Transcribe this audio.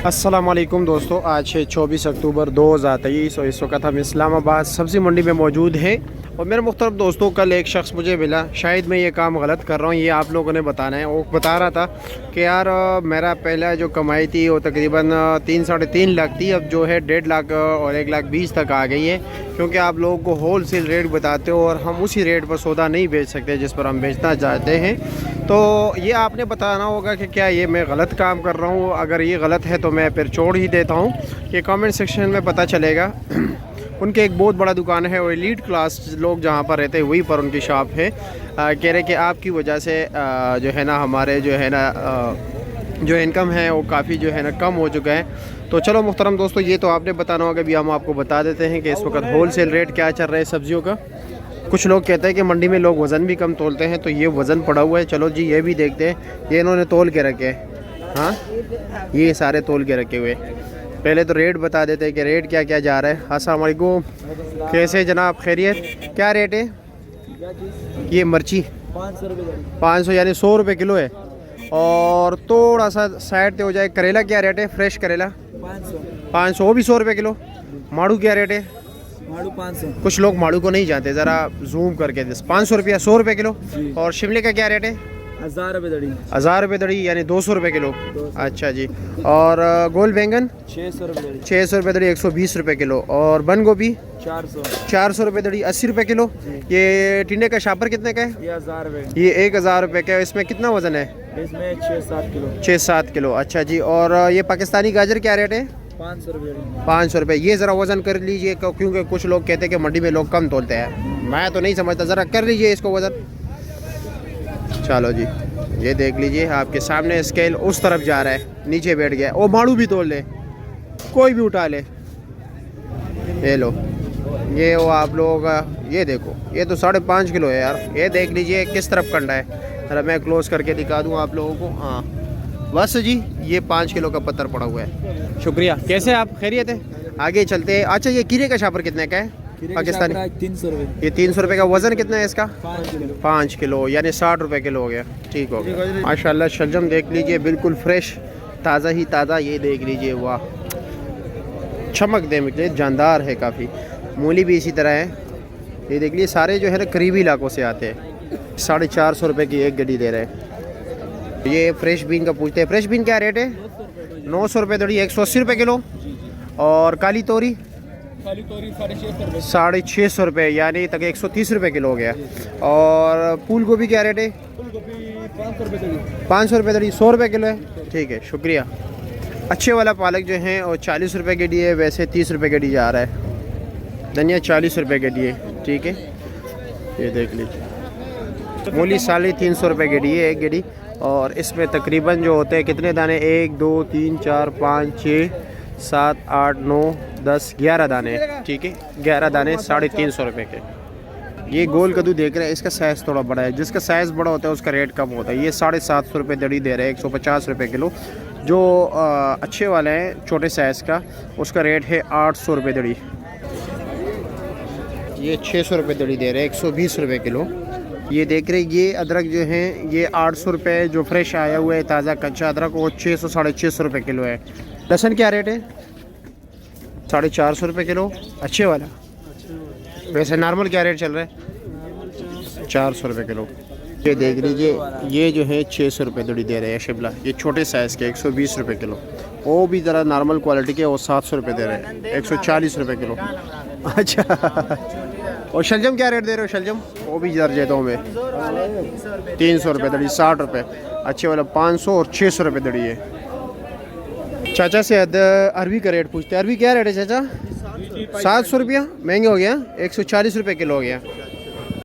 अस्सलाम वालेकुम दोस्तों, आज है 24 अक्टूबर 2023 और इस वक्त हम इस्लामाबाद सब्ज़ी मंडी में मौजूद हैं। और मेरे मुख्तरम दोस्तों, कल एक शख्स मुझे मिला, शायद मैं ये काम गलत कर रहा हूँ, ये आप लोगों ने बताना है। वो बता रहा था कि यार मेरा पहला जो कमाई थी वो तकरीबन 3 साढ़े 3 लाख थी, अब जो है 1.5 लाख और 1,20,000 तक आ गई है, क्योंकि आप लोगों को होल सेल रेट बताते हो और हम उसी रेट पर सौदा नहीं बेच सकते जिस पर हम बेचना चाहते हैं। तो ये आपने बताना होगा कि क्या ये मैं गलत काम कर रहा हूँ। अगर ये गलत है तो मैं फिर छोड़ ही देता हूँ, ये कमेंट सेक्शन में पता चलेगा। उनके एक बहुत बड़ा दुकान है और एलीट क्लास लोग जहाँ पर रहते हैं वहीं पर उनकी शॉप है। कह रहे कि आपकी वजह से जो है ना हमारे जो है ना जो इनकम है वो काफ़ी जो है ना कम हो चुका है। तो चलो मुहतरम दोस्तों, ये तो आपने बताना होगा, अभी हम आपको बता देते हैं कि इस वक्त होल सेल रेट क्या चल रहा है सब्जियों का। कुछ लोग कहते हैं कि मंडी में लोग वज़न भी कम तोलते हैं, तो ये वज़न पड़ा हुआ है। चलो जी, ये भी देखते हैं। ये इन्होंने तोल के रखे हैं, हाँ ये सारे तोल के रखे हुए। पहले तो रेट बता देते हैं कि रेट क्या क्या जा रहा है। अस्सलाम वालेकुम, कैसे जनाब, खैरियत? क्या रेट है ये मिर्ची? 500 रुपये। 500 यानी 100 रुपये किलो है। और थोड़ा सा साइड पे हो जाए, करेला क्या रेट है? फ्रेश करेला 500, वो भी 100 रुपये किलो। माड़ू क्या रेट है? माड़ू 500। कुछ लोग माड़ू को नहीं जानते, ज़रा जूम करके 500 रुपया, 100 रुपये किलो। और शिमले का क्या रेट है? 1000 रुपये दड़ी। 1000 रुपये दड़ी यानी 200 रुपये किलो। अच्छा जी। और गोल बैंगन 600 रुपये दड़ी। 600 रुपये दड़ी, 120 रुपये किलो। और बंद गोभी 400 रुपये दड़ी, 80 रुपये किलो। ये टिंडे का शापर कितने का है? ये 1000 रुपये। ये 1000 रुपये का है। इसमें कितना वज़न है? इसमें 6-7 किलो। 6-7 किलो। अच्छा जी। और ये पाकिस्तानी गाजर क्या रेट है? 500 रुपये। 500 रुपये। ये ज़रा वज़न कर लीजिए, क्योंकि कुछ लोग कहते हैं कि मंडी में लोग कम तोलते हैं, मैं तो नहीं समझता। ज़रा कर लीजिए इसको वज़न। चलो जी, ये देख लीजिए आपके सामने स्केल उस तरफ जा रहा है, नीचे बैठ गया। वो माड़ू भी तोल ले, कोई भी उठा ले। ये लो, ये वो आप लोगों का, ये देखो, ये तो 5.5 किलो है यार। ये देख लीजिए किस तरफ कंडा है, जरा मैं क्लोज करके दिखा दूँ आप लोगों को। हाँ बस जी, ये 5 किलो का पत्थर पड़ा हुआ है। शुक्रिया। कैसे आप, खैरियत है? आगे चलते हैं। अच्छा, ये कीरे का शापर कितने का है पाकिस्तानी? 300 रुपये। ये 300 रुपये का। वज़न कितना है इसका? 5 किलो। 5 किलो यानी 60 रुपये किलो हो गया। ठीक हो गया माशाल्लाह। शलजम देख लीजिए, बिल्कुल फ्रेश, ताज़ा ही ताज़ा। ये देख लीजिए, वाह, चमक दे, जानदार है काफ़ी। मूली भी इसी तरह है। ये देख लीजिए, सारे जो है ना करीबी इलाकों से आते हैं। 450 रुपये की एक गड्डी दे रहे हैं। ये फ्रेश बीन का पूछते हैं, फ्रेश बीन क्या रेट है? 900 रुपये दड़ी, 180 रुपये किलो। और काली तोरी 650 रुपये यानी तक 130 रुपये किलो हो गया। और फूल गोभी क्या रेट है? 500 रुपये दड़ी, 100 रुपये किलो है। ठीक है, शुक्रिया। अच्छे वाला पालक जो है और 40 रुपये गड्डी है, वैसे 30 रुपये गड्डी जा रहा है। धनिया 40 रुपये गड्डी है। ठीक है, ये देख लीजिए। मूली 350 रुपये गड्डी है एक गड्डी। और इसमें तकरीबन जो होते हैं कितने दाने? 1 2 3 4 5 6 7 8 9 10 11 दाने। ठीक है, 11 दाने 350 रुपये के। ये गोल कद्दू देख रहे हैं, इसका साइज़ थोड़ा बड़ा है। जिसका साइज़ बड़ा होता है उसका रेट कम होता है। ये 750 रुपये दड़ी दे रहे हैं, 150 रुपये किलो। जो अच्छे वाले हैं छोटे साइज़ का, उसका रेट है 800 रुपये दड़ी। ये 600 रुपये दड़ी दे रहे हैं, 120 रुपये किलो। ये देख रहे, ये अदरक जो है ये 800 रुपये जो फ्रेश आया हुआ है, ताज़ा कच्चा अदरक, वो 600 650 रुपये किलो है। लहसुन क्या रेट है? 450 रुपये किलो, अच्छे वाला। वैसे नॉर्मल क्या रेट चल रहा है? 400 रुपये किलो। ये देख लीजिए, ये जो है 600 रुपये दड़ी दे रहे हैं शिमला, ये छोटे साइज़ के 120 रुपये किलो। वो भी ज़रा नॉर्मल क्वालिटी के, वो 700 रुपये दे रहे हैं, 140 रुपये किलो। अच्छा, और शलजम क्या रेट दे रहे हो? शलजम वो भी दर्जेतों में 300 रुपये दड़ी, 60 रुपये। अच्छे वाला 500 और 600 रुपये दड़ी है। चाचा से अरबी का रेट पूछते हैं। अरबी क्या रेट है चाचा? 700 रुपया। महंगे हो गया, 140 रुपये किलो हो गया।